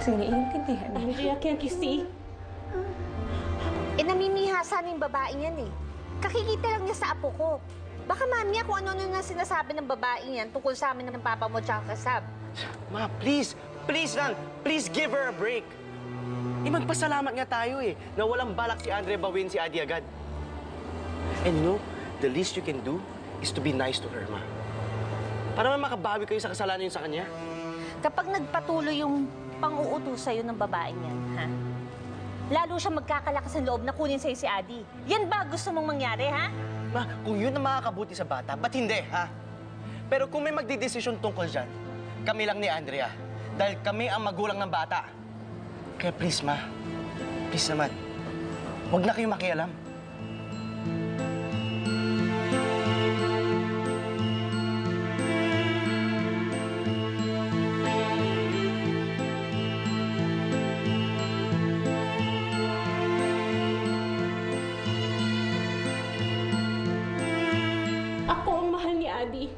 Kasi naiintindihan niya. Andrea, can't you see? Namimihasa na yung babaeng yan eh. Kakikita lang niya sa apo ko. Baka mamaya kung ano-ano na sinasabi ng babaeng yan tungkol sa amin ng papa mo tsaka kasab. Ma, please! Please lang! Please give her a break! Magpasalamat nga tayo eh, na walang balak si Andre bawin si Adi agad. And you know, the least you can do is to be nice to her, Ma. Para naman makabawi kayo sa kasalanan yun sa kanya. Kapag nagpatuloy yung pang-uutos sa'yo ng babaeng yan, ha? Lalo siya magkakalakas ng loob na kunin sa'yo si Adi. Yan ba gusto mong mangyari, ha? Ma, kung yun ang makakabuti sa bata, ba't hindi, ha? Pero kung may magdidesisyon tungkol dyan, kami lang ni Andrea. Dahil kami ang magulang ng bata. Kaya please, Ma. Please naman. Huwag na kayong makialam. Ako ang mahal ni Adi.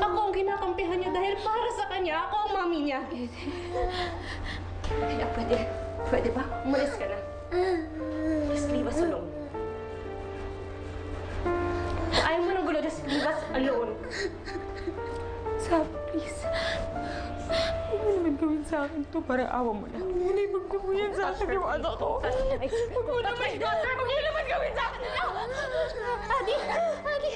Ako ang kinakampihan niya dahil para sa kanya, ako ang mami niya. Kaya pwede ba? Umalis ka na. Just leave us alone. Kung ayaw mo ng gulo, just leave us alone. Sab, please. Huwag mo naman gawin sa akin to. Parang awa mo na. Huwag mo naman gawin sa akin yung anak ko. Huwag mo naman gawin sa akin. Adi! Adi! Adi!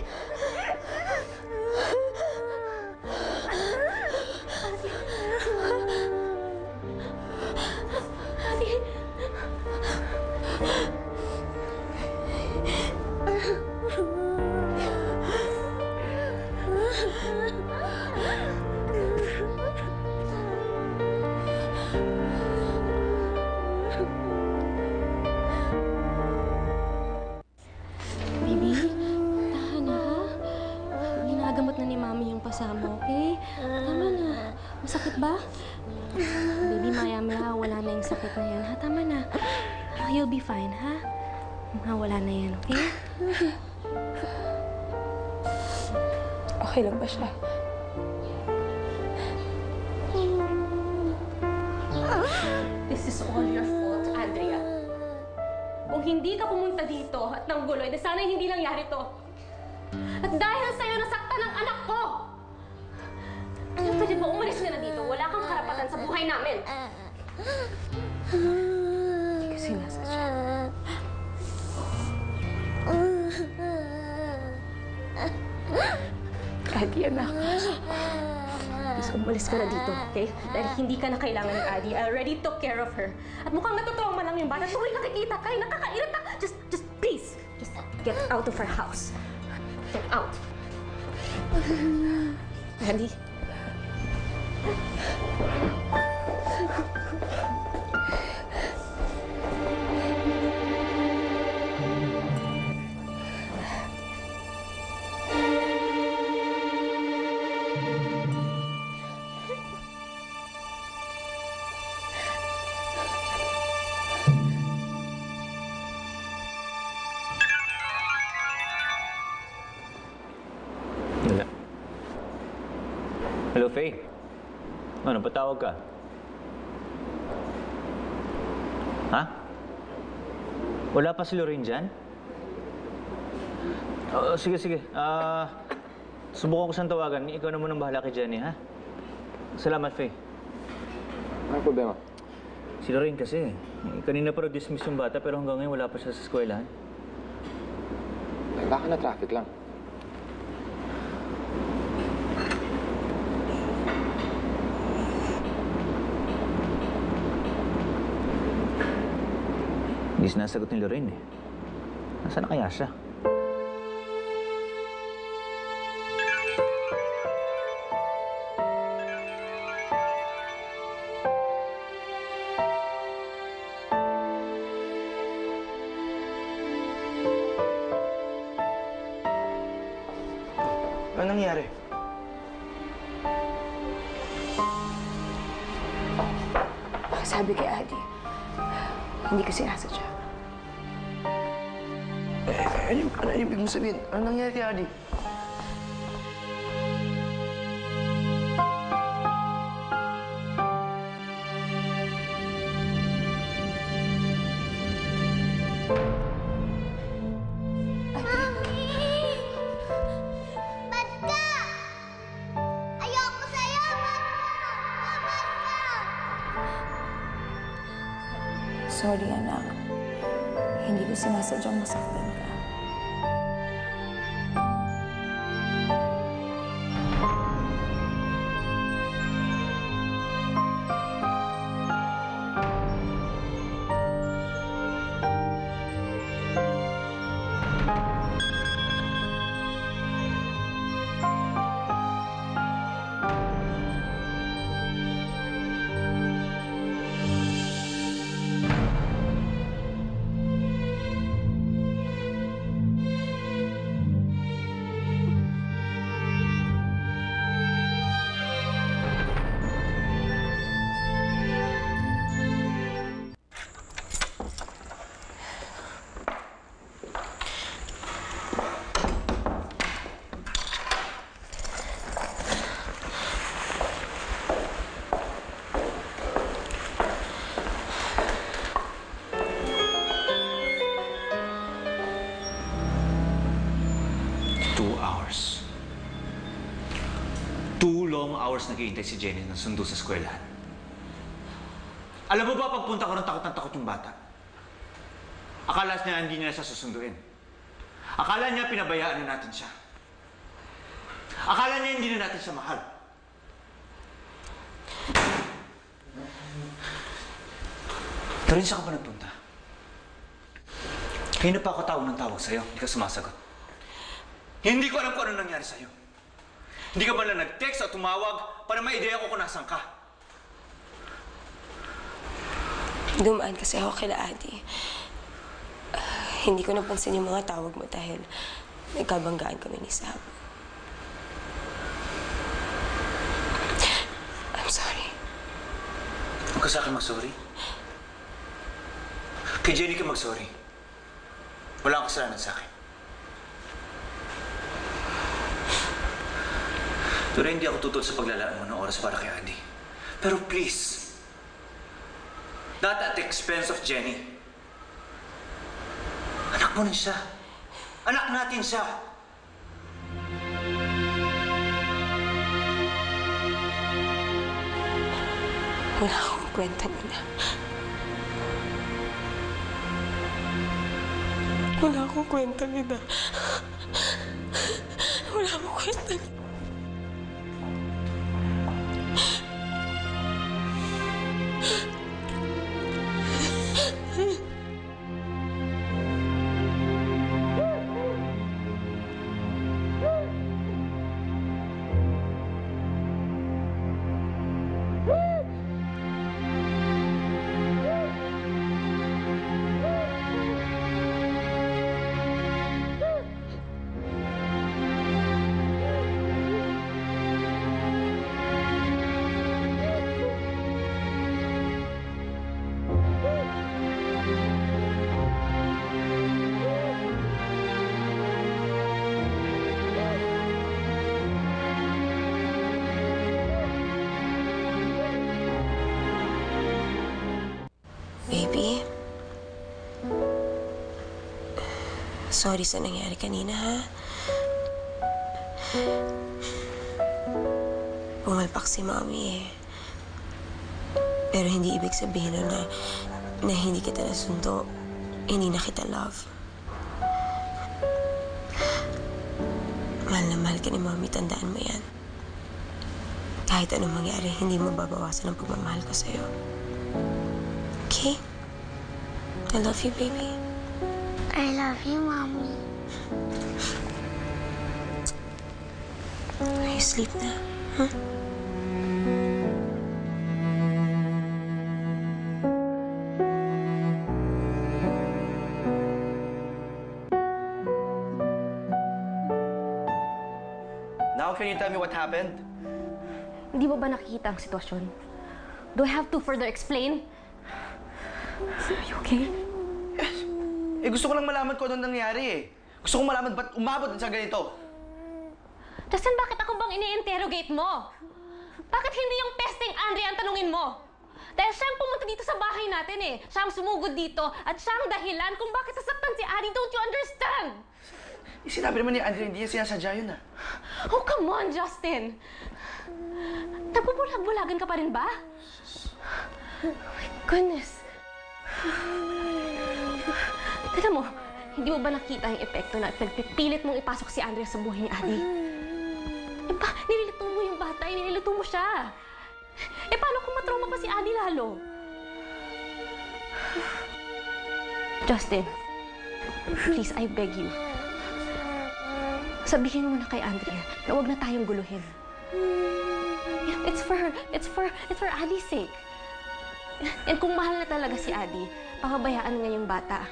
Baby, tahan na ha. Ginagamot na ni Mami yung pasama, okay? Tama na. Masakit ba? Baby, maya-maya wala na yung sakit na yan, ha? Tama na. You'll be fine, ha? Wala na yan, okay? Okay lang ba siya? This is all your fault, Andrea. Kung hindi ka pumunta dito at nangguloy, na sana hindi nangyari to. At dahil sa'yo, nasaktan ang anak ko! Kaya pwede ba umalis ka na dito? Wala kang karapatan sa buhay namin. Hindi kasi nasa siya. Adi, anak. Please, umalis ka na dito, okay? Dahil hindi ka na kailangan ni Adi. I already took care of her. At mukhang natutrauma lang yung bata. Tuloy nakikita ka, nakakairita. Just please, just get out of our house. Get out. Adi. Hello, Faye. Ano, patawag ka? Ha? Wala pa si Lorraine dyan? Sige. Subukan ko siyang tawagan. Ikaw na munang bahala kay Jenny, ha? Salamat, Faye. Ano problema? Si Lorraine kasi. Kanina pa dismiss yung bata pero hanggang ngayon wala pa siya sa eskwelahan. Baka na traffic lang. Hindi sinasagot ni Lorraine eh. Nasaan na kaya siya? Ano nangyari? Sabi kay Adi, hindi kasi asa siya. Ano ibig mo sabihin? Ano nangyari kay Adi? Sorry, anak. Hindi ko sinasadyang masaktan ka. Two long hours naghihintay si Jenny ng sundo sa eskwelahan. Alam mo ba, pagpunta ko ng takot yung bata. Akala niya hindi niya siya susunduin. Akala niya pinabayaan na natin siya. Akala niya hindi na natin siya mahal. Pero saan ka ba nagpunta? Kanina pa ako tawag sa'yo, hindi ka sumasagot. Hindi ko alam kung ano nangyari sa'yo. Hindi ka ba lang nag-text o tumawag para ma-ideya ko kung nasan ka? Dumaan kasi ako kila Adi. Hindi ko napansin yung mga tawag mo dahil nagkabanggaan kami ni Sab. I'm sorry. Huwag ka sa akin mag-sorry. Kay Jenny ka mag-sorry. Wala kang kasalanan sa akin. Pero hindi ako tutol sa paglalaan mo ng oras para kay Adi. Pero please, not at the expense of Jenny. Anak mo rin siya. Anak natin siya. Wala akong kwentang ina. Wala akong kwentang ina. Wala akong kwentang ina. Baby, sorry sa nangyari kanina, ha? Pumalpak si Mami, eh. Pero hindi ibig sabihin na hindi kita nasundo, hindi na kita love. Mahal na mahal ka ni Mami, tandaan mo yan. Kahit anong mangyari, hindi mababawasan ang pagmamahal ko sa'yo. Okay? I love you, baby. I love you, Mommy. You sleep na, huh? Now, can you tell me what happened? Hindi mo ba nakikita ang sitwasyon? Do I have to further explain? Are you okay? Eh, gusto ko lang malaman kung anong nangyari eh. Gusto ko malaman ba't umabot sa ganito. Justin, bakit ako bang ini-interrogate mo? Bakit hindi yung pesting Andre ang tanungin mo? Dahil siya ang pumunta dito sa bahay natin eh. Siya ang sumugod dito at siya ang dahilan kung bakit sasaktan si Ari. Don't you understand? Eh, sinabi naman ni Andre, hindi niya sinasadya yun ah. Oh, come on, Justin! Nagbubulag-bulagan ka pa rin ba? Oh my goodness. Teka mo, hindi mo ba nakita yung epekto na pinagpipilit mong ipasok si Andrea sa buhay ni Adi? Eh ba, nililito mo yung bata, nililito mo siya. Eh paano kung matrauma pa si Adi lalo? Justin, please, I beg you. Sabihin mo na kay Andrea na huwag na tayong guluhin. It's for Adi's sake. And kung mahal na talaga si Adi, papabayaan nga yung bata.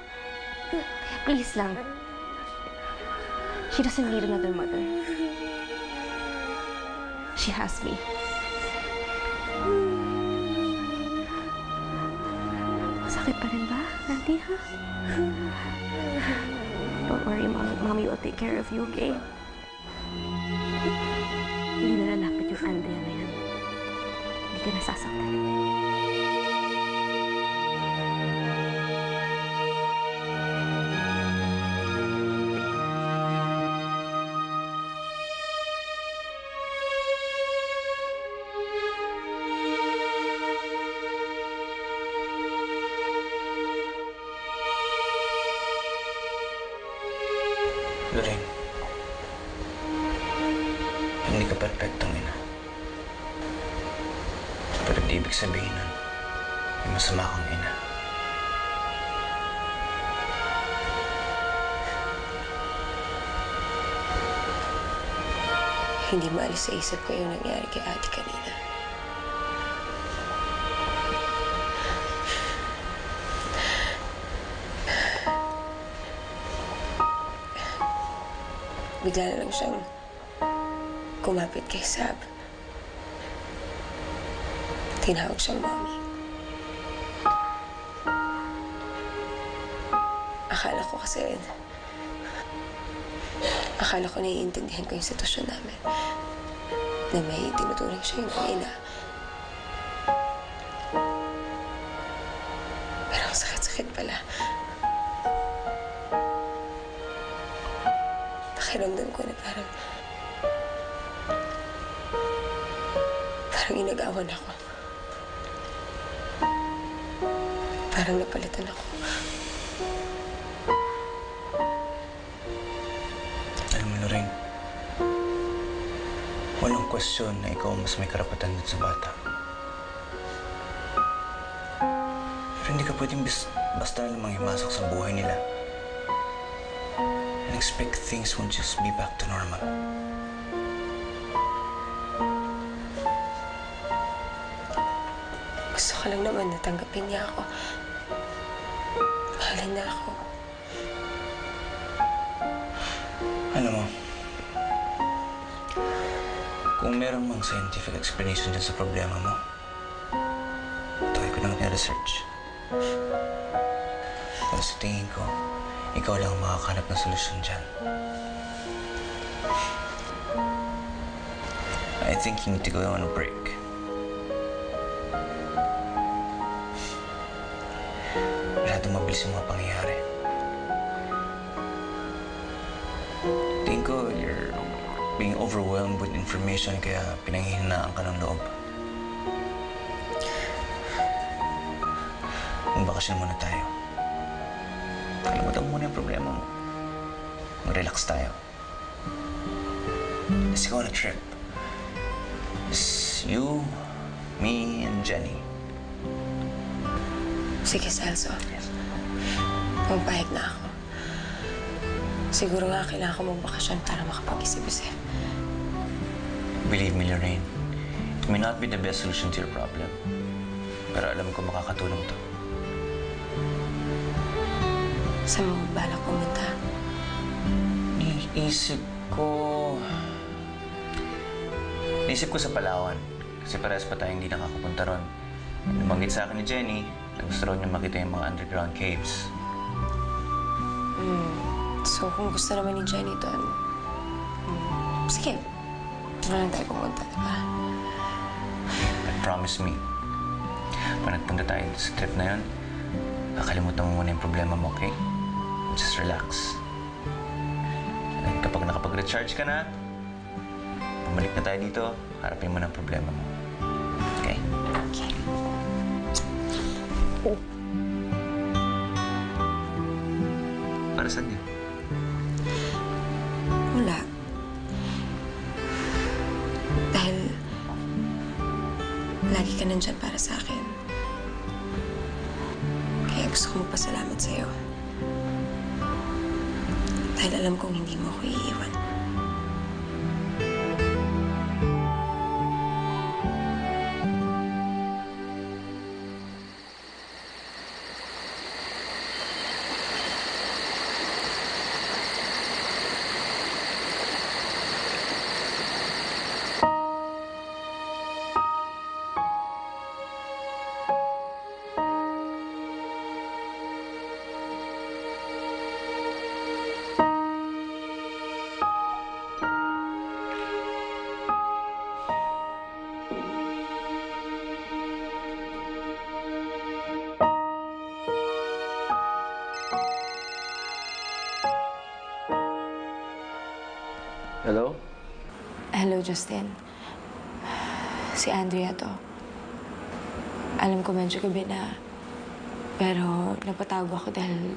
Please lang. She doesn't need another mother. She has me. Masakit pa rin ba, Adi, ha? Don't worry, Mommy will take care of you, okay? Hindi na lalapit yung Andrea na yan. Hindi ka nasasaktan. Lorraine, hindi ka perfectong ina. Pero di ibig sabihin nun, may masama kang ina. Hindi maalis sa isip ko yung nangyari kay Ate kanina. Bigla na lang siyang kumapit kay Sab. Tinawag siyang Mommy. Akala ko naiintindihan ko yung sitwasyon namin. Na may tinuturing siya yung ina. Pero ang sakit-sakit pala. Pakiramdam ko na parang inagawan ako. Parang napalitan ako. Alam mo, Lorraine, walang question na ikaw mas may karapatan dun sa bata. Pero hindi ka pwedeng basta namang himasok sa buhay nila and expect things won't just be back to normal. Gusto ko lang naman na tanggapin niya ako. Mahalin na ako. Alam mo, kung meron mang scientific explanation dyan sa problema mo, tuloy ko lang research. Pero sa tingin ko, ikaw lang ang makakahanap ng solusyon dyan. I think you need to go on a break. Masyadong mabilis yung mga pangyayari. Tingin ko, you're being overwhelmed with information kaya pinanghihinaan ka ng loob. Magbakasyon muna tayo. Kalimutan mo muna yung problema mo. Mag-relax tayo. Let's go on a trip. It's you, me, and Jenny. Sige, Celso. Yes. Pumayag na ako. Siguro nga kailangan ko magbakasyon para makapag-isip-isip. Believe me, Lorraine, it may not be the best solution to your problem. Pero alam ko makakatulong to. Saan mo balak pumunta? Naisip ko sa Palawan. Kasi parehas pa tayong hindi nakakapunta ron. Nabanggit sa akin ni Jenny na gusto raw niya makita yung mga underground caves. So, kung gusto naman ni Jenny doon, sige, doon lang tayo pumunta, diba? But promise me, pag nagpunta tayo sa trip na yun, kakalimutan mo muna yung problema mo, okay? Just relax. And kapag nakapag-recharge ka na, bumalik na tayo dito, harapin mo na ang problema mo. Okay? Okay. para sa niya? Wala. Dahil lagi ka nandyan para sa akin. Kaya gusto ko magpasalamat sa'yo. Dahil alam kong hindi mo ako iiwan. Hello? Hello, Justin. Si Andrea to. Alam ko medyo gabi na, pero napatawag ako dahil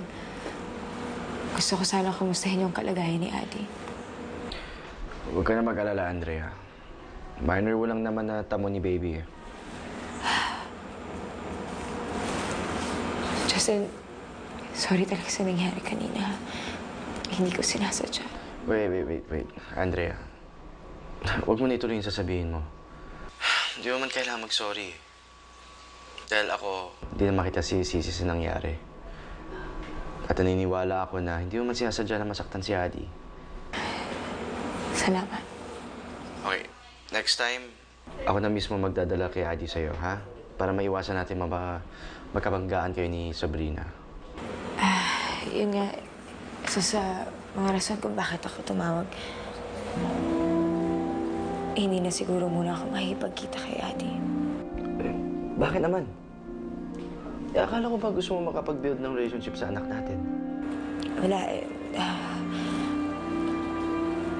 gusto ko sana kumustahin yung kalagayan ni Adi. Huwag ka na mag-alala, Andrea. Minor lang naman na tamo ni baby. Justin, sorry talaga sa nangyari kanina. Hindi ko sinasadya. Wait. Andrea, huwag mo na ituloy yung sasabihin mo. Hindi mo man kailangan mag-sorry. Dahil ako, hindi naman kita sisisi sa nangyari. At naniniwala ako na hindi mo man sinasadya na masaktan si Adi. Salamat. Okay, next time, ako na mismo magdadala kay Adi sa'yo, ha? Para maiwasan natin magkabanggaan kayo ni Sabrina. Yun nga, isa sa mga rason kung bakit ako tumawag. Hindi na siguro muna ako makikipagkita kay Adi. Bakit naman? Akala ko ba gusto mo makapag-build ng relationship sa anak natin? Wala eh.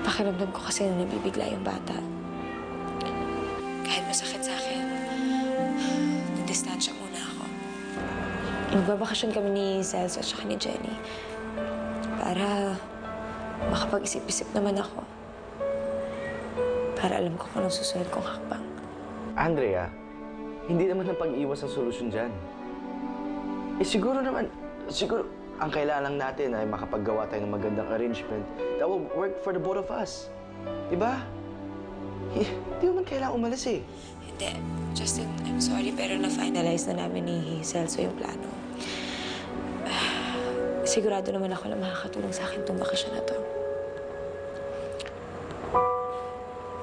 Pakiramdam ko kasi na nabibigla yung bata. Kahit masakit sa akin, nadistansya muna ako. Magbabakasyon kami ni Celso at saka ni Jenny. Para makapag-isip-isip naman ako. Para alam ko kung anong susunod kong hakbang. Andrea, hindi naman ang pag-iwas ang solusyon dyan. Siguro ang kailangan lang natin ay makapaggawa tayo ng magandang arrangement that will work for the both of us. Diba? Hindi mo man kailangan umalis eh. Hindi. Justin, I'm sorry pero na-finalize na namin ni Celso yung plano. Sigurado naman ako na makakatulong sa akin itong bakasyon na to.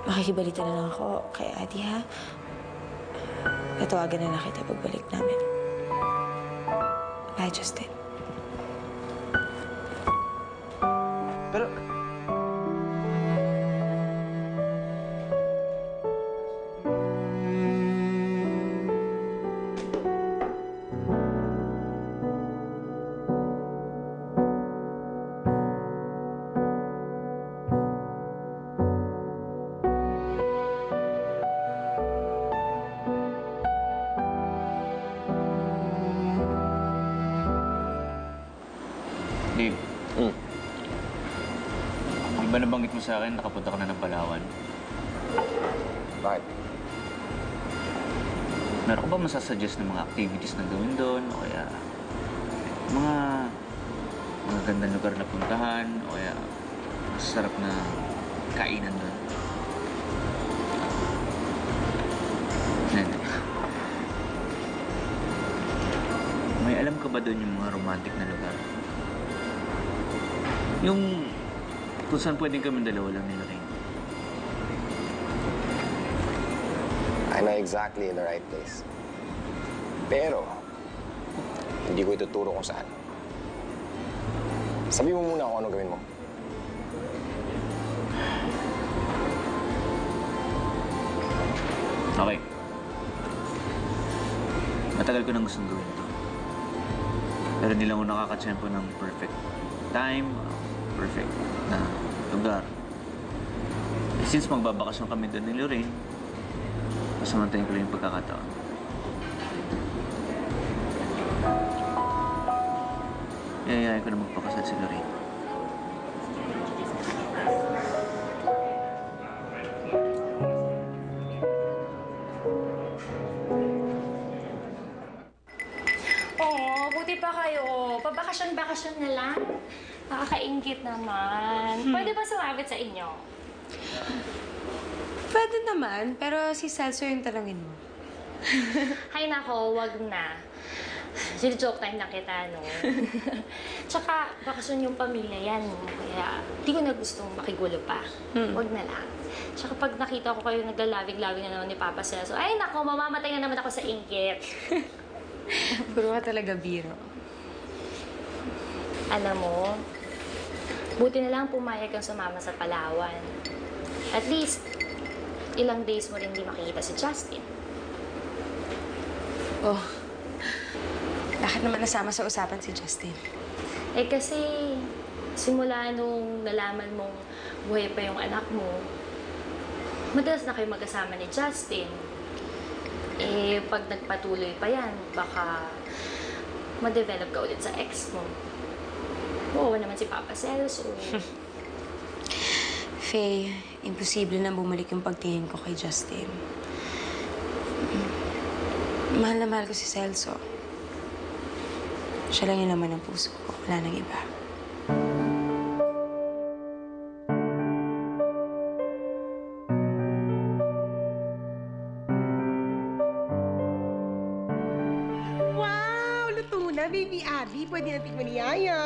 Makikibalita na lang ako kay Adi, ha? Tatawagan na lang kita pagbalik namin. Bye, Justin. Pero... Dave. Di ba nabanggit mo sa akin, nakapunta ka na ng Palawan? Bakit? Meron ka ba masasuggest ng mga activities na gawin doon? O kaya mga gandang lugar na puntahan? O kaya masarap na kainan doon? Hindi. May alam ka ba doon yung mga romantic na lugar? Yung kung saan pwedeng kami dalawa lang nila rin. I'm not exactly in the right place. Pero, hindi ko ituturo kung saan. Sabi mo muna kung ano gawin mo. Okay. Matagal ko nang gustong gawin ito. Pero hindi lang ako nakakatsempo ng perfect time, perfect na lugar. Since magbabakasyon kami doon ni Lorraine, pasamantayin ko lang yung pagkakataon. Yayayain ko na magpakasal si Lorraine. bakasyon na lang. Nakakaingit naman. Pwede ba sumabit sa inyo? Pwede naman, pero si Celso yung tanongin mo. Hay nako, wag na. Joke time lang kita, no? Tsaka, bakasyon yung pamilya yan, no? Kaya, di ko na gustong makigulo pa. Wag na lang. Tsaka pag nakita ko kayo naglalabing-labing na naman ni Papa Celso, ay nako, mamamatay na naman ako sa inggit. Puro ka talaga biro. Alam mo, buti na lang pumayag kang sumama sa Palawan. At least, ilang days mo rin hindi makikita si Justin. Oh, bakit naman nasama sa usapan si Justin? Eh kasi, simula nung nalaman mong buhay pa yung anak mo, madalas na kayo magkasama ni Justin. Eh, pag nagpatuloy pa yan, baka ma-develop ka ulit sa ex mo. Oo naman si Papa Celso. Faye, imposible na bumalik yung pagtingin ko kay Justin. Mahal na mahal ko si Celso. Siya lang yung laman ng puso ko. Wala nang iba. Wow! Luto na, baby Abby. Pwede na tikman ni Yaya.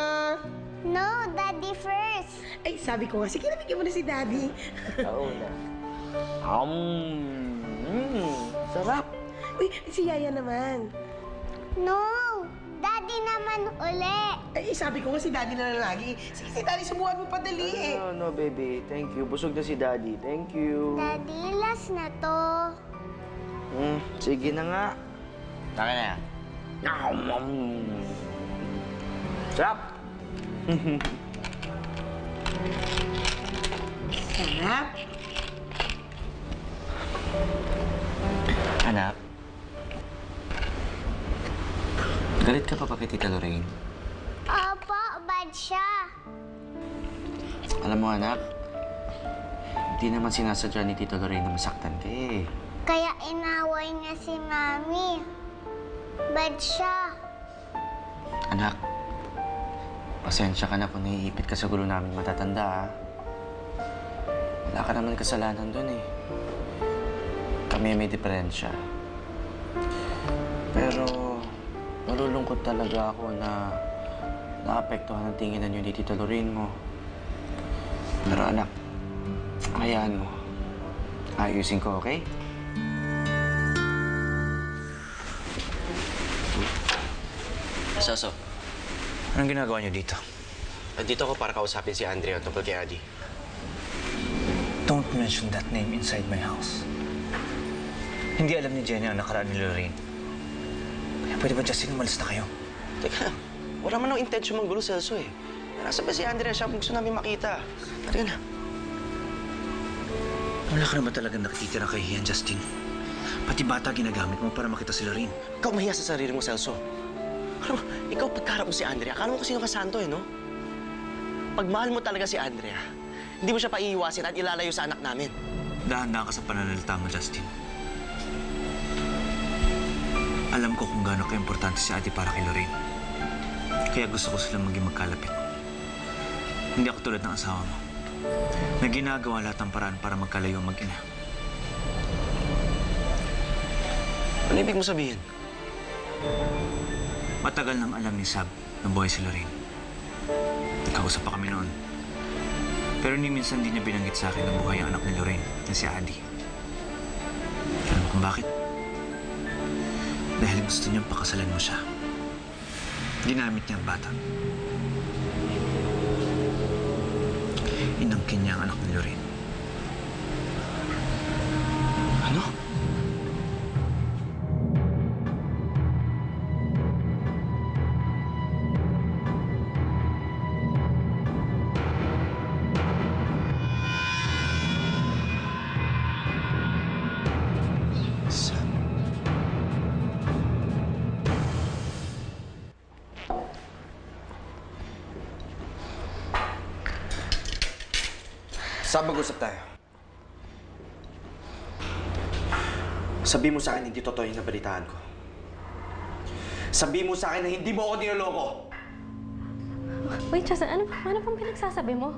No, Daddy first. Ay, sabi ko nga, sige, nabigyan mo na si Daddy. Oo na. Sarap. Uy, si Yaya naman. No, Daddy naman uli. Ay, sabi ko nga si Daddy na lang lagi. Sige, si Daddy, subukan mo padali eh. No, baby. Thank you. Busog na si Daddy. Thank you. Daddy, last na to. Sige na nga. Taka na. Sarap. Sarap. Anak, galit ka pa kay Tita Lorraine? Opo, bad siya. Alam mo, anak, hindi naman sinasadya ni Tita Lorraine na masaktan ka eh. Kaya inaway niya si Mami. Bad siya. Anak, pasensya ka na kung naiipit ka sa gulo namin matatanda, ah. Wala ka naman kasalanan doon eh. Kami may diferensya. Pero malulungkot talaga ako na naapektuhan ang tinginan niyo ni Tita Lorraine mo. Pero anak, hayaan mo. Ayusin ko, okay? Saso, anong ginagawa niyo dito? Dito ako para kausapin si Andrea tungkol kay Adi. Don't mention that name inside my house. Hindi alam ni Jenny ang nakaraan ni Lorraine. Kaya pwede ba, Justin, umalis na kayo? Teka, wala man ang intensyon manggulo, Celso eh. Nasa ba si Andrea? Siya ang gusto namin makita. Tara na. Wala ka naman talagang nakikita na kahihiyan, Justin. Pati bata ginagamit mo para makita si Lorraine. Ikaw mahiya sa sarili mo, Celso. Alam mo, ikaw pagkarap mo si Andrea, akala mo kasi yung kasanto eh, no? Pag mahal mo talaga si Andrea, hindi mo siya paiiwasin at ilalayo sa anak namin. Dahan-dahan ka sa pananalita mo, Justin. Alam ko kung gaano ka-importante si Ate para kay Lorraine. Kaya gusto ko silang maging magkalapit. Hindi ako tulad ng asawa mo, na ginagawa lahat ng paraan para magkalayo ang mag-ina. Ano ibig mo sabihin? Matagal nang alam ni Sab na buhay si Lorraine. Nagkausap pa kami noon. Pero ni minsan di niya binanggit sa akin na buhay ang anak ni Lorraine, na si Adi. Alam mo kung bakit? Dahil gusto niyang pakasalan mo siya. Ginamit niya ang bata. Inangkin niya ang anak ni Lorraine. Ano? Saan mag-usap tayo? Sabi mo sa akin hindi totoo yung nabalitaan ko. Sabi mo sa akin na hindi mo ako niloloko. Wait, Justin, ano bang pinagsasabi mo?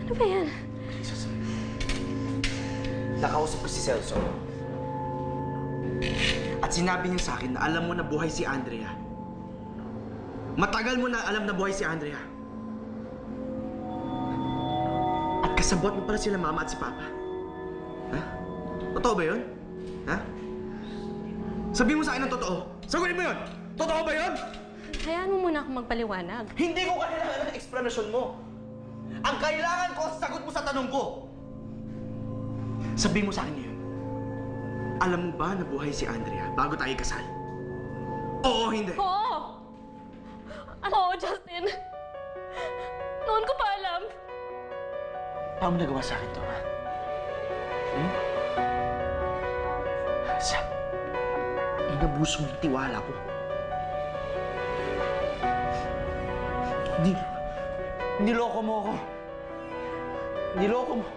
Ano ba yan? Nakausap ko si Celso. At sinabi niya sa akin na alam mo na buhay si Andrea. Matagal mo na alam na buhay si Andrea. At kasabot mo pala sila mama at si papa. Ha? Totoo ba yun? Ha? Sabihin mo sa akin ng totoo. Sagutin mo yun! Totoo ba yun? Hayaan mo muna akong magpaliwanag. Hindi ko kailangan ng eksplanasyon mo. Ang kailangan ko, sagot mo sa tanong ko. Sabihin mo sa akin ngayon. Alam mo ba na buhay si Andrea bago tayo kasal? Oo o hindi? Oo! Oo, Justin. Noon ko pa alam. Paano mo nagawa sa akin to, ha? Hmm? Inabuso mo yung tiwala ko. Niloko mo ako. Niloko mo.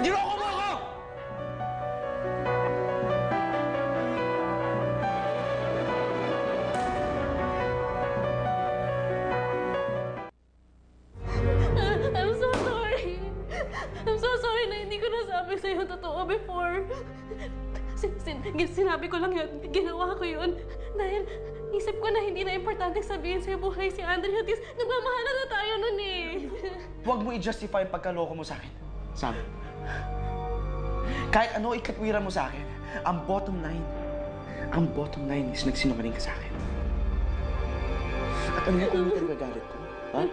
Niloko mo ako! I'm so sorry. I'm so sorry na hindi ko nasabi sa'yo totoo before. Sinabi ko lang yun. Ginawa ko yun. Dahil isip ko na hindi na importante sabihin sa'yo buhay si Andrea. At least nagmamahalan na tayo nun eh. Huwag mo i-justify yung pagkaloko mo sa akin. Sam, kahit ano ikatwiran mo sa akin, ang bottom line is nagsinungaling ka sa akin. At ano yung kumita nagagalit ko? Ha?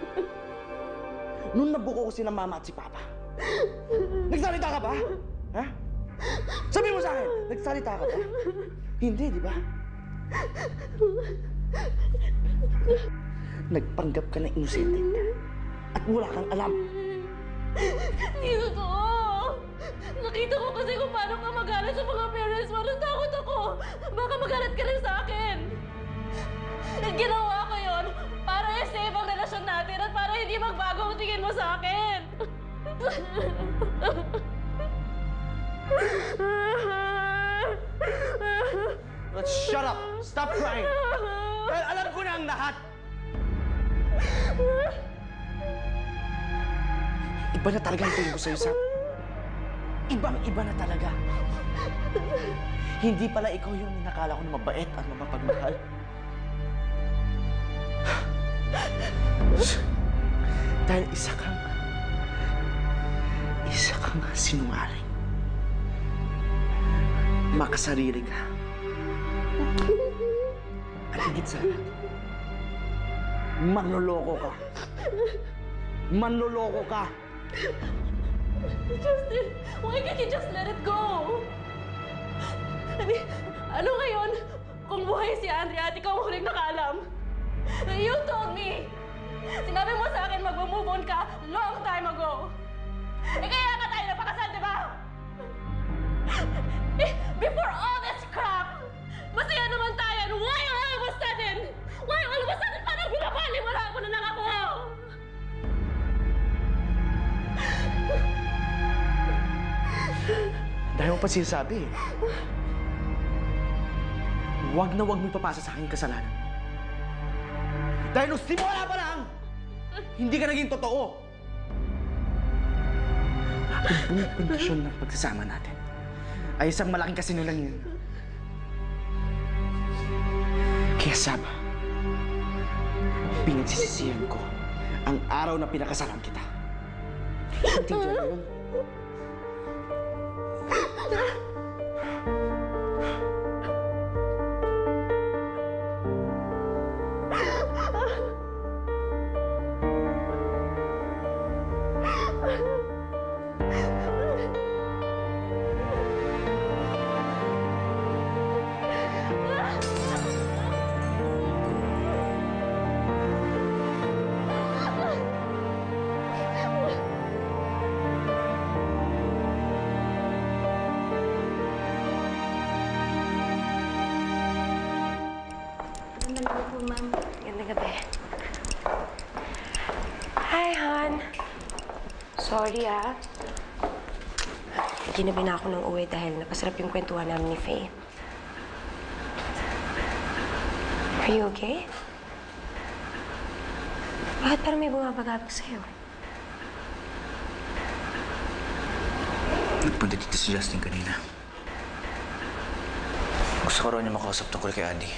Nung nabuko ko sila mama at si papa, nagsalita ka ba? Ha? Sabi mo sa akin, nagsalita ka ba? Hindi, di ba? Nagpanggap ka na inosente ka at wala kang alam. Hindi totoo. Nakita ko kasi kung paano ka magalit sa mga parents mo. Natakot ako. Baka magalit ka rin sa akin. Ginawa ko yun para i-save ang relasyon natin at para hindi magbago ang tingin mo sa akin. Let's shut up! Stop crying! Dahil alam ko na ang lahat! Iba na talaga ang tingin ko sa'yo, Sam. Ibang-iba na talaga. Hindi pala ikaw yung nakala ko na mabait at mapagmahal. Dahil isa kang sinungaling. Makasarili ka. At higit sa lahat, manloloko ka. Manloloko ka. Justin, why can't you just let it go? Ano ngayon kung buhay si Andrea at ikaw ang huling nakaalam? You told me! Sinabi mo sa akin mag-move on ka long time ago. Kaya ka tayo napakasal, di ba? Before all this crap, masaya naman tayo. And why all of a sudden? Parang binabali mo lang ako na lang ako? Dahil mo pa sinasabi eh. Huwag na huwag mo ipapasa sa akin yung kasalanan. Dahil nung simula pa lang, hindi ka naging totoo. Ang buong kondisyon ng pagsasama natin ay isang malaking kasinungalingan. Kaya Saba, pinagsisisihan ko ang araw na pinakasalan kita. Intindihan mo yun? Magandang gabi. Hi, hon. Sorry, Ginabi na ako ng uwi dahil napasarap yung kwentuhan namin ni Faye. Are you okay? Bakit parang may bumabagabag sa'yo? Nagpunta dito si Justin kanina. Gusto ko raw niya makausap tungkol kay Adi.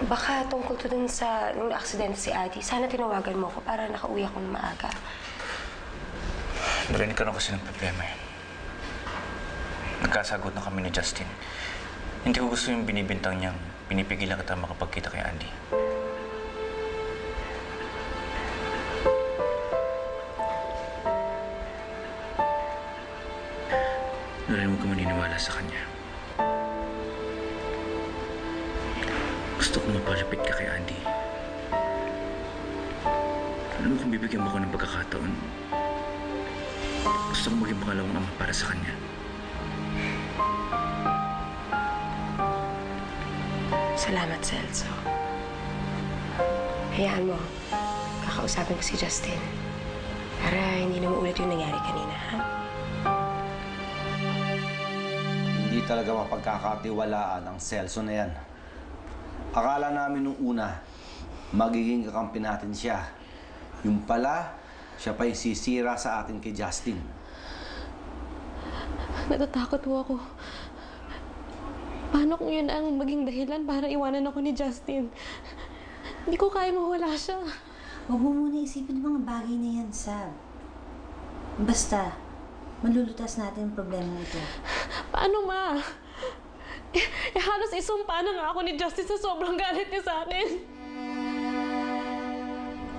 Baka tungkol to dun sa nung aksidente si Adi. Sana tinawagan mo ko para nakauwi ako ng maaga. Narinig ka rin kasi ng problema eh. Nagkasagot na kami ni Justin. Hindi ko gusto yung binibintang niyang pinipigilan kita makapagkita kay Adi. Narinig mo ka maniniwala sa kanya. Gusto ko mapalapit ka kay Andy. Alam mo kung bibigyan mo ko ng pagkakataon, gusto ko maging pangalawang ama para sa kanya. Salamat, Celso. Hayaan mo, kakausapin ko si Justin. Para hindi na maulit yung nangyari kanina, ha? Hindi talaga mapagkakatiwalaan ang Celso na yan. Akala namin nung una, magiging kakampi natin siya. Yung pala, siya pa yung sisira sa atin kay Justin. Natatakot po ako. Paano kung yun ang maging dahilan para iwanan ako ni Justin? Hindi ko kaya mawala siya. Huwag mo muna isipin yung mga bagay na yan, Sab. Basta, malulutas natin ang problema ito. Paano, Ma? Halos isumpa na nga ako ni Justin sa sobrang galit niya sa akin.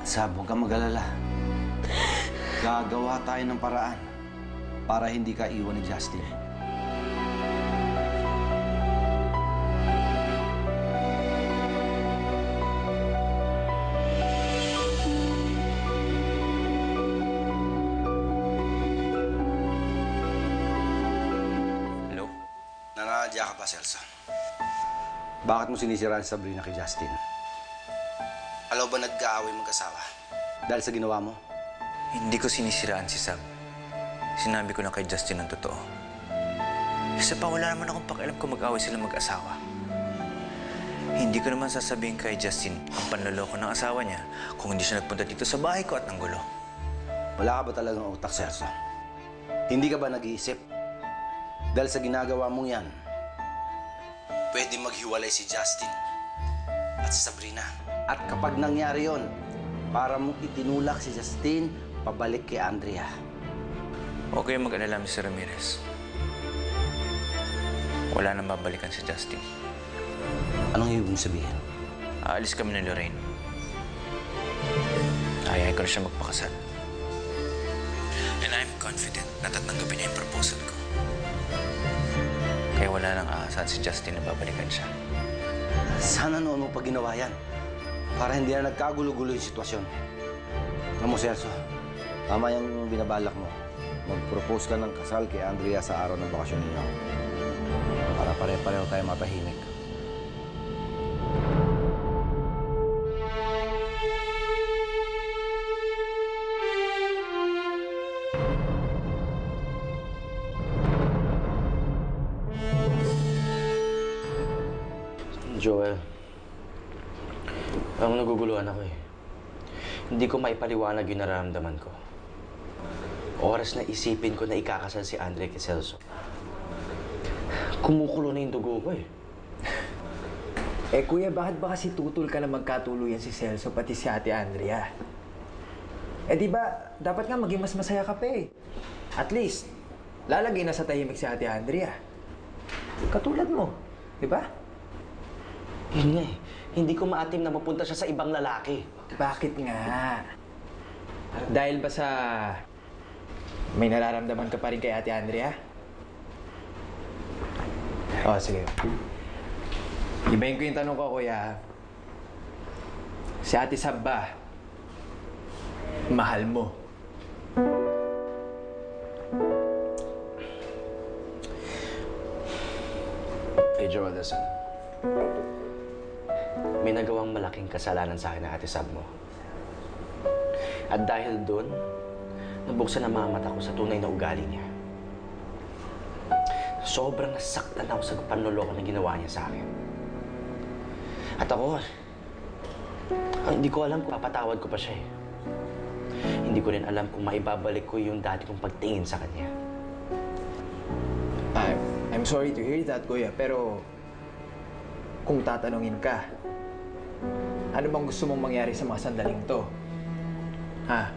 Sab, huwag kang mag-alala. Gagawa tayo ng paraan para hindi ka iwan ni Justin. Nananadya ka ba, Celso? Bakit mo sinisiraan si Sabrina kay Justin? Alam ba nag-aaway mag-asawa? Dahil sa ginawa mo? Hindi ko sinisiraan si Sab. Sinabi ko lang kay Justin ang totoo. Isa pa, wala naman akong pakialam kung mag-away sila mag-asawa. Hindi ko naman sasabihin kay Justin ang panloloko ng asawa niya kung hindi siya nagpunta dito sa bahay ko at nanggulo. Wala ka ba talagang utak, Celso? Hindi ka ba nag-iisip? Dahil sa ginagawa mong yan, pwede maghiwalay si Justin at si Sabrina. At kapag nangyari yon, para mong itinulak si Justin pabalik kay Andrea. Okay mag-alala, Mr. Ramirez. Wala nang babalikan si Justin. Anong ibig mong sabihin? Aalis kami ni Lorraine. Ayayin ko na siya magpakasal. And I'm confident na tatanggapin niya yung proposal ko. Kaya wala nang aasahan si Justin na babalikan siya. Sana noon mo pa ginawa yan para hindi na nagkagulo-gulo yung sitwasyon. Alam mo, Celso, tama yung binabalak mo. Mag-propose ka ng kasal kay Andrea sa araw ng bakasyon ninyo. Para pare-pareho tayo matahimik. Joel, alam mo, naguguluhan ako eh. Hindi ko maipaliwanag yung nararamdaman ko. Oras na isipin ko na ikakasal si Andre kay Celso. Kumukulo na yung dugo ko eh. Eh kuya, bakit ba kasi tutol ka na magkatuluyan si Celso pati si Ate Andrea? Eh di ba, dapat nga maging mas masaya ka pa eh. At least, lalagay na sa tahimik si Ate Andrea. Katulad mo, di ba? Yun nga eh. Hindi ko maatim na mapunta siya sa ibang lalaki. Bakit nga? Dahil ba sa may nararamdaman ka pa rin kay Ate Andrea? Oh, sige. Ibahin ko yung tanong ko, kuya. Si Ate Sab ba, mahal mo? Hey, Joel, listen. May nagawang malaking kasalanan sa akin na Ate Sab mo. At dahil doon, nabuksan ang mga mata ko sa tunay na ugali niya. Sobrang nasaktan ako sa panloloko na ginawa niya sa akin. At ako, Hindi ko alam kung papatawad ko pa siya eh. Hindi ko rin alam kung maibabalik ko yung dati kong pagtingin sa kanya. I'm sorry to hear that, Kuya, pero kung tatanungin ka, ano bang gusto mong mangyari sa mga sandaling to? Ha?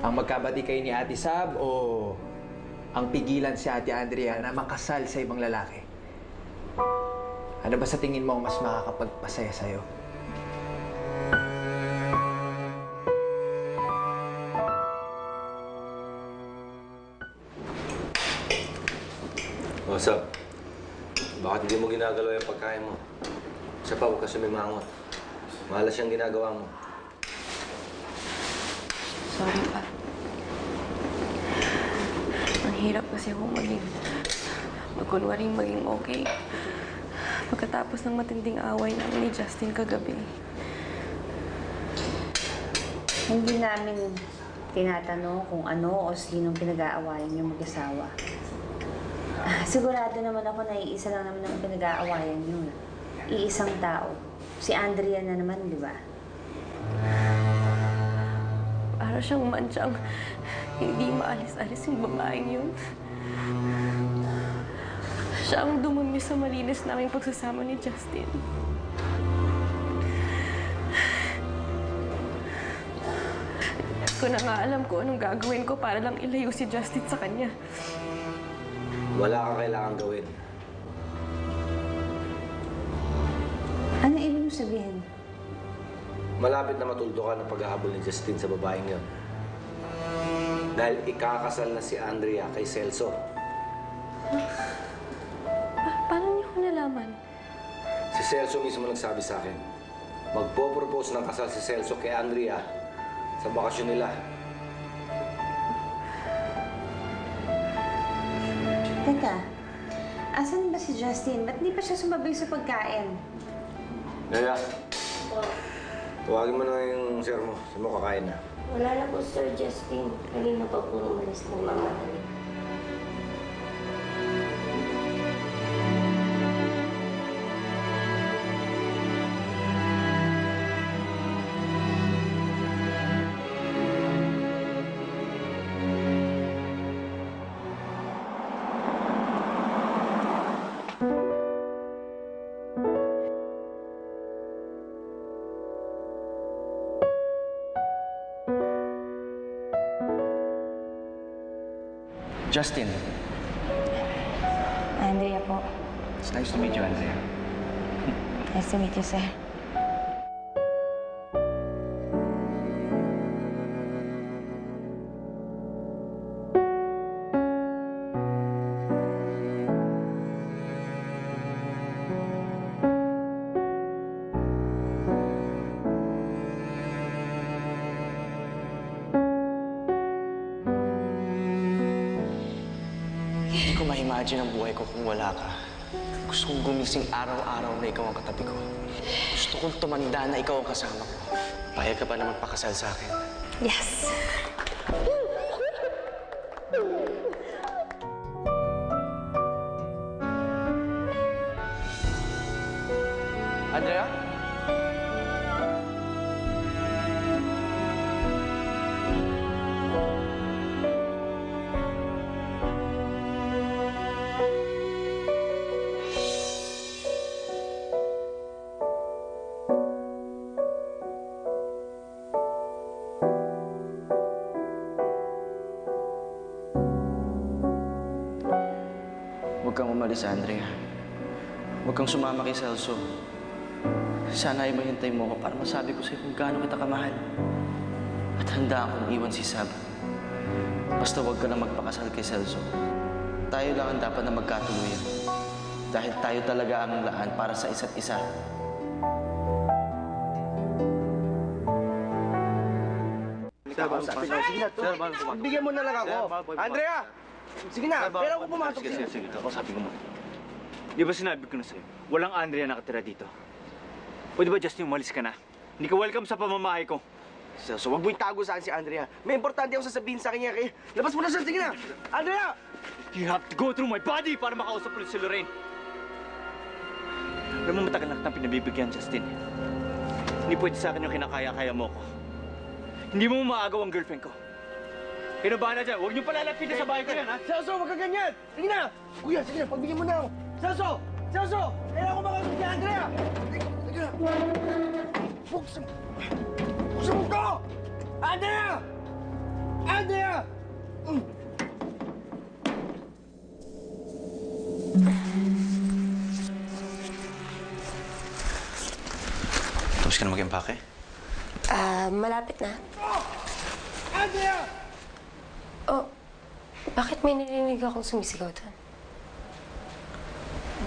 Ang magkabati kayo ni Ate Sab o ang pigilan si Ate Andrea na makasal sa ibang lalaki? Ano ba sa tingin mo ang mas makakapagpasaya sa'yo? What's up? Bakit hindi mo ginagalaw yung pagkain mo? Isa pa, huwag ka sumimangot. Malas siyang ginagawa mo. Sorry pa. Ang hirap kasi akong magkunwaring maging okay. Pagkatapos ng matinding away namin ni Justin kagabi. Hindi namin tinatanong kung ano o sinong pinag-aawayan yung mag-asawa. Sigurado naman ako na iisa lang naman ang pinag-aawayan yun. Iisang tao. Si Andrea na naman, di ba? Para siyang mansyang hindi maalis-alis yung babaeng yun. Siya ang dumumi sa malinis naming pagsasama ni Justin. Hindi ko na nga alam kung anong gagawin ko para lang ilayo si Justin sa kanya. Wala kang kailangan gawin. Ano ibig mo sabihin? Malapit na matuldo ka ng paghahabol ni Justin sa babaeng yon. Dahil ikakasal na si Andrea kay Celso. Paano niyo ko nalaman? Si Celso mismo nagsabi sa akin. Magpo-propose ng kasal si Celso kay Andrea sa bakasyon nila. Teka, asan ba si Justin? Ba't di pa siya sumabay sa pagkain? Yaya, tawagin mo na yung sir mo. Saan mo kakain na? Wala na po, Sir Justin. Kanina pa po umalis ng mama. Justin. Andrea po. It's nice to meet you, Andrea. Nice to meet you, sir. Hindi ko ma-imagine ang buhay ko kung wala ka. Gusto kong gumising araw-araw na ikaw ang katabi ko. Gusto kong tumanda na ikaw ang kasama ko. Payag ka ba na magpakasal sa akin? Yes! Andrea? Huwag kang umalis, Andrea. Huwag kang sumama kay Celso. Sana ay mahintay mo ako para masabi ko sa'yo kung gaano kita kamahal. At handa akong iwan si Sab. Basta huwag ka na magpakasal kay Celso. Tayo lang ang dapat na magkatuluyan. Dahil tayo talaga ang laan para sa isa't isa. Sige na, bigyan mo na lang ako. Andrea! Sige na, pero ako pumasok. Sige, sabi ko mo. Di ba sinabi ko na sa'yo, walang Andrea nakatira dito? O di ba, Justin, umalis ka na? Hindi ka welcome sa pamamahay ko. So, wag mo itago saan si Andrea. May importante akong sasabihin sa kanya. Kaya, labas mo na siya. Sige na! Andrea! You have to go through my body para makausap ulit si Lorraine. Alam mo, matagal na kitang pinabibigyan, Justin. Hindi pwede sa akin yung kinakaya-kaya mo ko. Hindi mo maagaw ang girlfriend ko. Kinabahan na dyan. Huwag niyo palalapitin sa bahay ko yan, ha? Celso, wag ka ganyan! Sige na! Kuya, sige na, pagbigyan mo na ako. Celso! Celso! Kailangan ko makausap si Andrea! Sige na! Buksan mo! Buksan mo ko! Andrea! Andrea! Tapos ka na mag-empake? Malapit na. Andrea! Oh, bakit may narinig akong sumisigaw doon?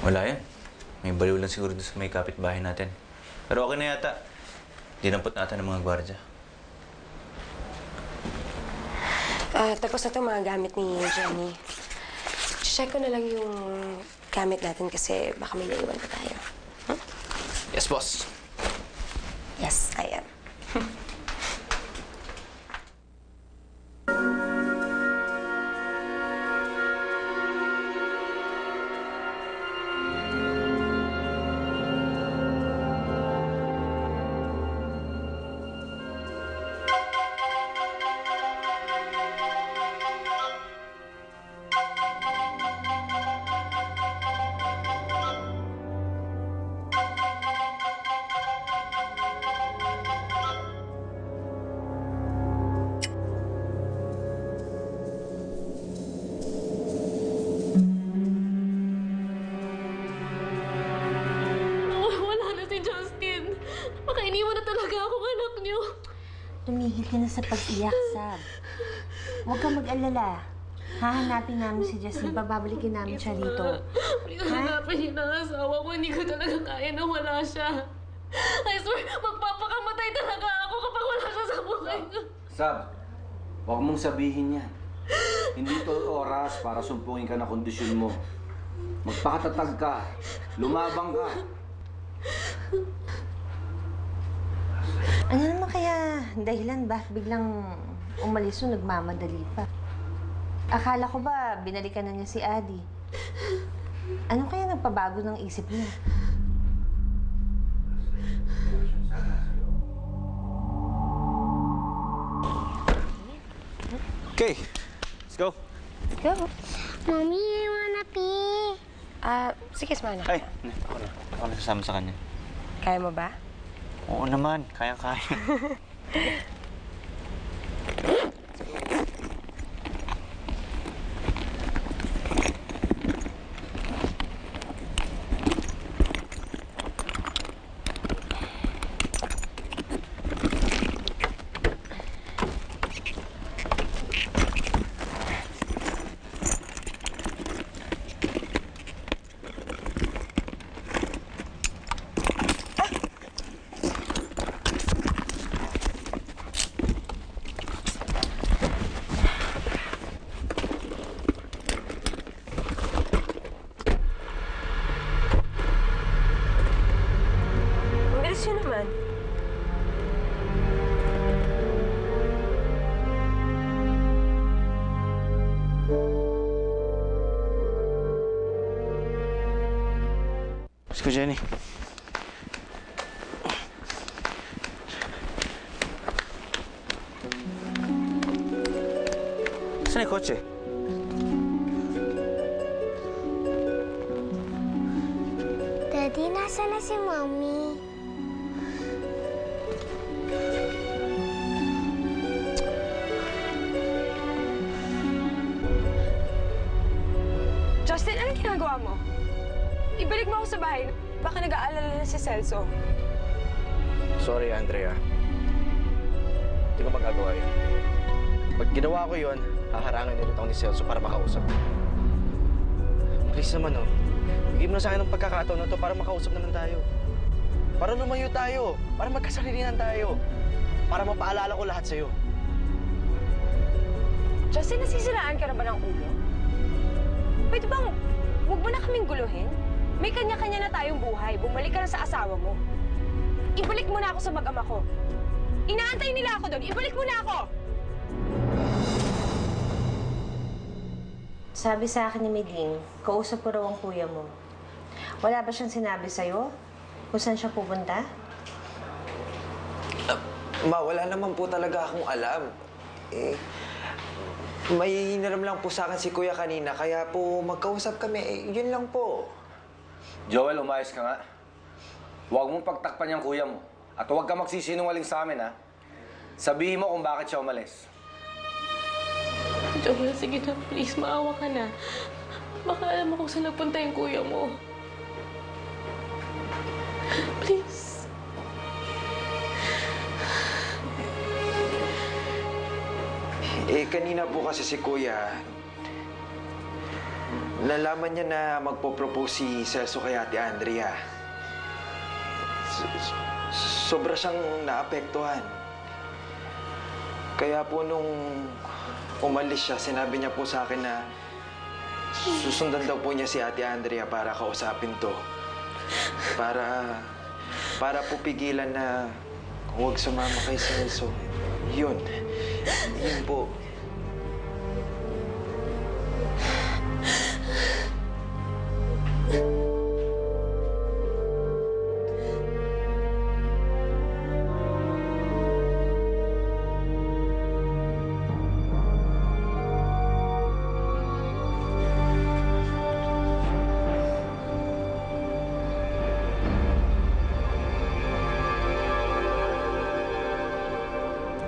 Wala yan. May baliw lang siguro doon sa may kapitbahay natin. Pero okay na yata. Dinampot natin ng mga gwardya. Tapos na ito mga gamit ni Jenny. Check ko na lang yung gamit natin kasi baka may naiwan pa tayo. Hmm? Yes, boss. Yes, I am. Baka iniwan na talaga akong anak niyo. Tumigil ka na sa pag-iyak, Sab. Huwag kang mag-alala. Hahanapin namin si Justin. Bababalikin namin siya rito. Hanapin niyo na ang asawa ko. Hindi ko talaga kaya na wala siya. I swear, magpapakamatay talaga ako kapag wala siya sa buhay niyo. Sab, huwag mong sabihin yan. Hindi ito oras para sumpungin ka na kondisyon mo. Magpakatatag ka. Lumabang ka. Ano naman kaya dahilan bakit biglang umalis o nagmamadali pa? Akala ko ba binalikan na niya si Adi? Ano kaya nagpabago ng isip niya? Okay, let's go. Go. Mommy, I wanna pee. Sige, Smana. Ay, ako na. Ako na sasama sa kanya. Kaya mo ba? Oo naman, kaya-kaya. Siya naman. Let's go, Jenny. Saan yung kotse? Daddy, nasa na si Mommy? Justin, anong ginagawa mo? Ibalik mo ako sa bahay. Baka nag-aalala na si Celso. Sorry, Andrea. Hindi ko magagawa yun. Pag ginawa ko yun, haharangan ulit ako ni Celso para makausap. Please naman, oh. Bigyan mo na sa akin ng pagkakataon na to para makausap naman tayo. Para lumayo tayo. Para magkasarilinan tayo. Para mapaalala ko lahat sa'yo. Justin, nasisiraan ka na ba ng ulo? Pwede bang huwag mo na kaming guluhin? May kanya-kanya na tayong buhay. Bumalik ka na sa asawa mo. Ibalik mo na ako sa mag-ama ko. Inaantay nila ako doon. Ibalik mo na ako! Sabi sa akin ni Meding, kausap ko raw ang kuya mo. Wala ba siyang sinabi sa'yo? Kung saan siya pupunta? Ma, wala naman po talaga akong alam. Eh, may hiniram lang po sa akin si Kuya kanina, kaya po magkausap kami. Yun lang po. Joel, umayos ka nga. Huwag mong pagtakpan yung kuya mo. At huwag ka magsisinungaling sa amin, ha? Sabihin mo kung bakit siya umalis. Joel, sige na, please, maawa ka na. Baka alam mo kung saan nagpunta yung kuya mo. Please. Kanina po kasi si Kuya, nalaman niya na magpo-propose si Celso kay Ate Andrea. Sobra siyang naapektuhan. Kaya po nung umalis siya, sinabi niya po sa akin na susundan daw po niya si Ate Andrea para kausapin to. Para po pigilan na huwag sumama kay Celso. Yun po.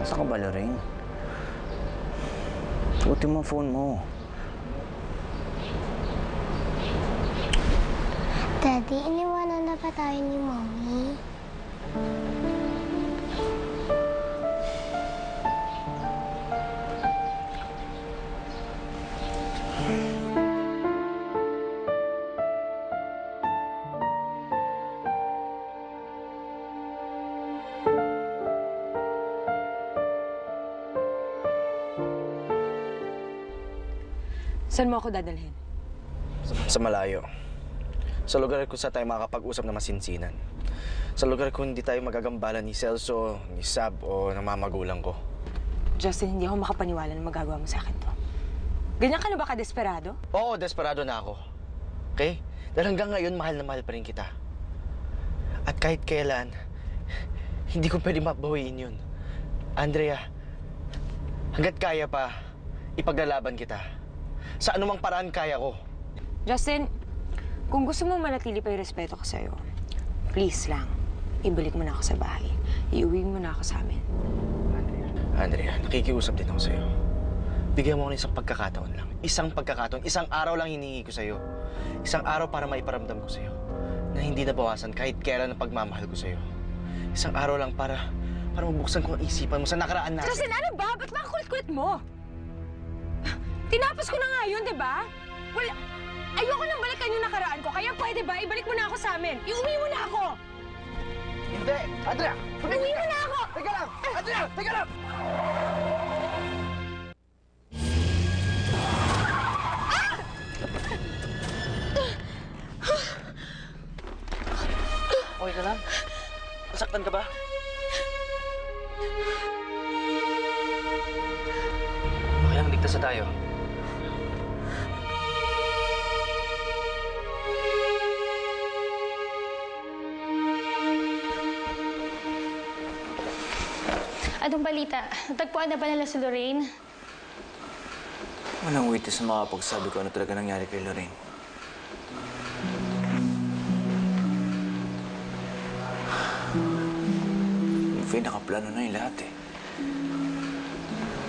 Nasaan ka ba, Lorraine? Buti mo ang phone mo. Daddy, iniwanan na ba tayo ni Mommy? Saan mo ako dadalhin? Sa malayo. Sa lugar kung saan tayo makakapag-usap na masinsinan. Sa lugar kung hindi tayo magagambala ni Celso, ni Sab, o ng mga magulang ko. Justin, hindi ako makapaniwala na magagawa mo sa akin to. Ganyan ka na ba ka-desperado? Oo, desperado na ako. Okay? Dahil hanggang ngayon, mahal na mahal pa rin kita. At kahit kailan, hindi ko pwede mabawiin yun. Andrea, hanggat kaya pa, ipaglalaban kita. Sa anumang paraan kaya ko. Justin, kung gusto mo manatili pa yung respeto ko sa'yo, please lang, ibalik mo na ako sa bahay. Iuwi mo na ako sa amin. Andrea, nakikiusap din ako sa'yo. Bigyan mo ako ng isang pagkakataon lang. Isang pagkakataon, isang araw lang hinihingi ko sa'yo. Isang araw para maiparamdam ko sa'yo na hindi nabawasan kahit kailan ang pagmamahal ko sa'yo. Isang araw lang para mabuksan ko ang isipan mo sa nakaraan natin. Justin, ano ba? Ba't ba ang kulit-kulit mo? Tinapos ko na nga yun, di ba? Well, ayoko nang balikan yung nakaraan ko, kaya pwede ba ibalik mo na ako sa amin? Iuwi mo na ako! Hindi! Andrea! Iuwi mo na ako! Teka lang! Andrea! Teka lang! Okay ka lang? Nasaktan ka ba? Okay lang, ligtas na tayo. Anong balita? Natagpuan na ba nila si Lorraine? Walang witness na makapagsabi ko ano talaga nangyari kay Lorraine. Faye, nakaplano na yung lahat eh.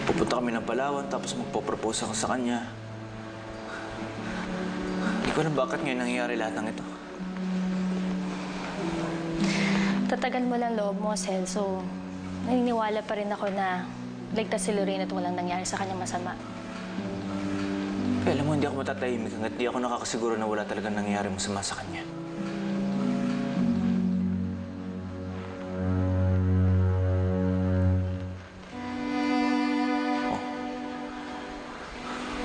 Pupunta kami ng Palawan tapos magpo-propose ako sa kanya. Hindi ko alam bakit ngayon nangyayari lahat ng ito. Tatagan mo lang loob mo, Celso. Naniniwala pa rin ako na ligtas si Lorraine at walang nangyari sa kanyang masama. Pero alam mo, hindi ako matatahimik hanggat di ako nakakasiguro na wala talagang nangyayari masama sa kanya. Oh.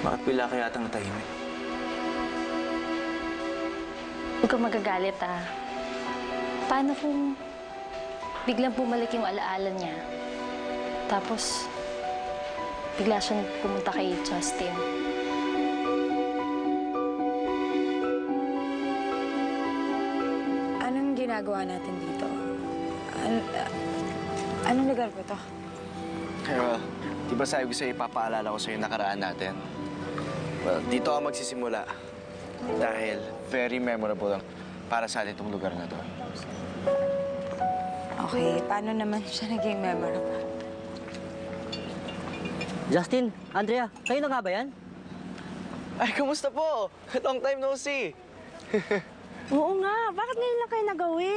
Bakit pila kaya atang natahimik? Huwag kang magagalit, ah. Paano kung biglang bumalik yung alaala niya? Tapos, bigla siyang pumunta kay Justin. Anong ginagawa natin dito? Anong lugar po to? Well, di ba sabi ko sa'yo, ipapaalala ko sa'yo yung nakaraan natin? Well, dito ako magsisimula. Dahil very memorable lang para sa atin itong lugar na to. Okay, paano naman siya naging memorable? Justin, Andrea, kayo na nga ba yan? Ay, kamusta po? Long time no see. Oo nga, bakit ngayon lang kayo nagawi?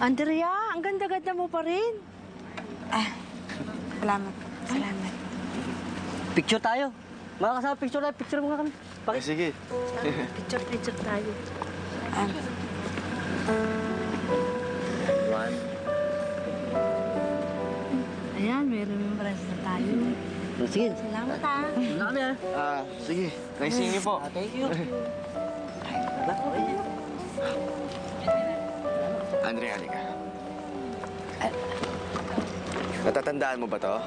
Andrea, ang ganda-ganda mo pa rin. Salamat. Salamat. Picture tayo. Mga kasama, picture tayo. Picture mo nga kami. Ay, sige. Picture tayo. One. Ayan, may remembrance na tayo. Sige. Salamat ah. Wala kami Sige. Nice seeing you po. Thank you. Andrea, halika. Natatandaan mo ba to?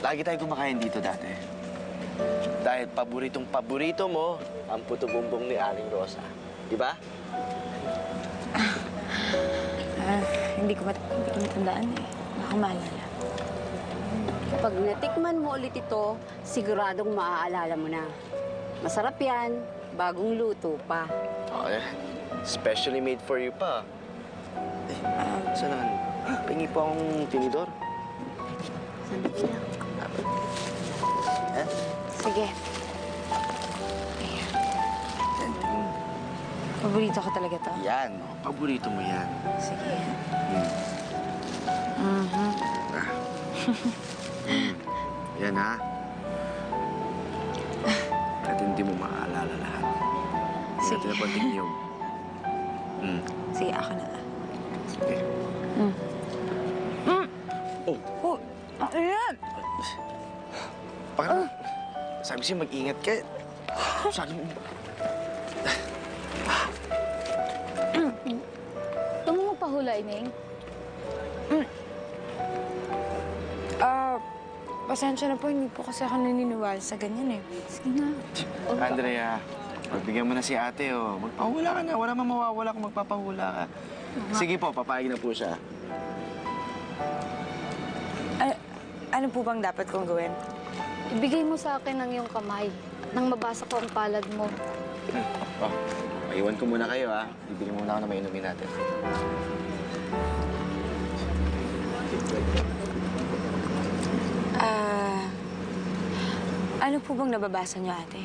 Lagi tayo kumakain dito dati. Dahil paboritong-paborito mo ang puto bumbong ni Aling Rosa. Di ba? Hindi ko matandaan eh. Baka maalala. Pag natikman mo ulit ito, siguradong maaalala mo na. Masarap yan, bagong luto pa. Okay. Specially made for you pa. Saan naman? Pingi po akong tinidor. Sandali lang. Sige. Ayan. Paborito ko talaga to. Yan. Paborito mo yan. Sige. Yan, ha? At hindi mo maaalala lahat. Sige. Natin na konting niyog. Sige, ako na. Sige. Oh! Ayan! Parang, sabi siya mag-ingat ka. Sabi mo. Gusto mo magpahula, Ineng? Pasensya na po, hindi po kasi ako naniniwala sa ganyan eh. Sige na. Andrea, pagbigyan mo na si ate, oh. Magpahula ka na. Wala mang mawawala kung magpapahula ka. Sige po, papayag na po siya. Ano po bang dapat kong gawin? Ibigay mo sa akin ang iyong kamay nang mabasa ko ang palad mo. Oh, maiwan ko muna kayo, ha? Bibili muna ako na mainumin natin. Ano po bang nababasa niyo, ate?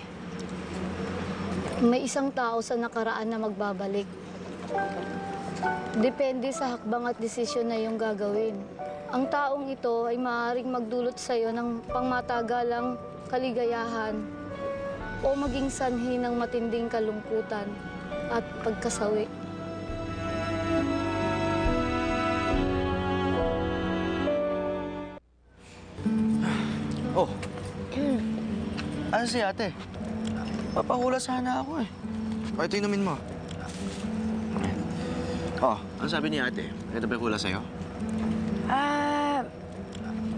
May isang tao sa nakaraan na magbabalik. Depende sa hakbang at desisyon na iyong gagawin. Ang taong ito ay maaaring magdulot sa iyo ng pangmatagalang kaligayahan o maging sanhi ng matinding kalungkutan at pagkasawi. Oh. Ano si ate? Papahula sana ako eh. O, ito inumin mo. Oh, ano sabi ni ate? Ito ba yung hula sa'yo?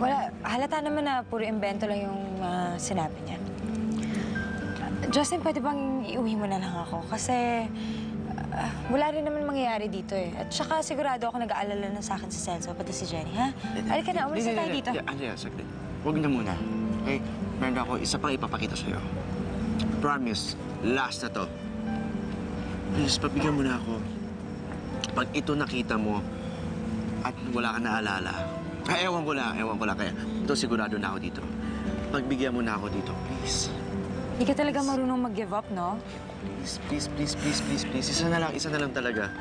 Wala. Halata naman na puro invento lang yung sinabi niya. Justin, pwede bang iuwi mo na lang ako? Kasi wala rin naman mangyayari dito eh. At saka sigurado ako nag-aalala na sa akin si Celso, pati si Jenny, ha? Halika na, umalis na tayo dito. Andrea, saglit. Huwag na muna. Okay? Meron ako isa pang ipapakita sa'yo. Promise, last na to. Please, pabigyan mo na ako. Pag ito nakita mo at wala ka naalala, ewan ko lang kaya. Ito sigurado na ako dito. Pagbigyan mo na ako dito, please. Hindi ka talaga marunong mag-give up, no? Please. Isa na lang talaga.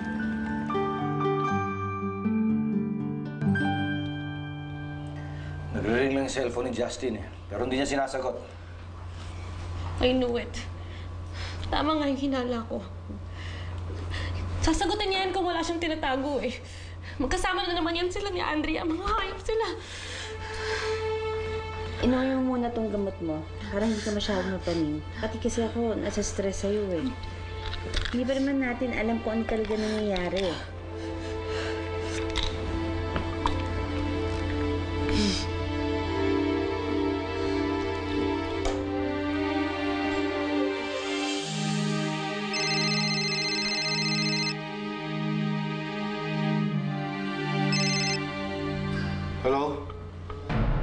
Nagre-ring lang yung cellphone ni Justin eh. Pero hindi niya sinasagot. I knew it. Tama nga yung hinala ko. Sasagutin niya yan kung wala siyang tinatago eh. Magkasama na naman yan sila ni Andrea. Mga hayop sila. Inuwi mo muna tong gamot mo para hindi ka masyadong mapaning. Pati kasi ako, nasa stress sa'yo eh. Hindi pa naman natin alam kung ano talaga nangyayari. Hello?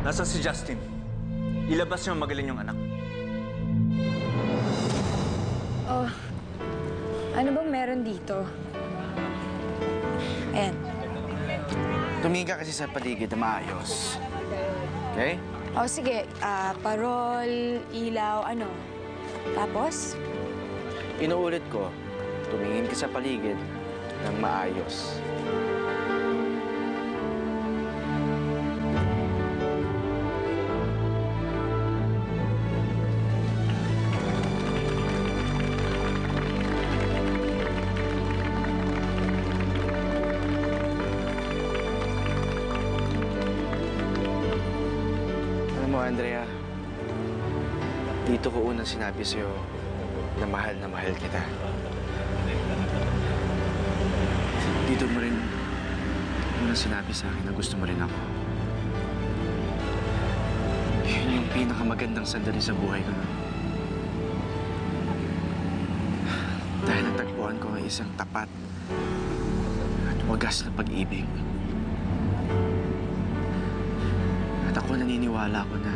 Nasaan si Justin? Ilabas niyo ang magaling yung anak. Oh, ano bang meron dito? Ayan. Tumingin ka kasi sa paligid na maayos. Okay? Oh, sige. Parol, ilaw, ano? Tapos? Inuulit ko, tumingin ka sa paligid ng maayos. Alam mo, Andrea, dito ko unang sinabi sa'yo na mahal kita. Dito mo rin unang sinabi sa akin na gusto mo rin ako. Yun yung pinakamagandang sandali sa buhay ko nun. Dahil natagpuan ko ang isang tapat at wagas na pag-ibig. At ako naniniwala ko na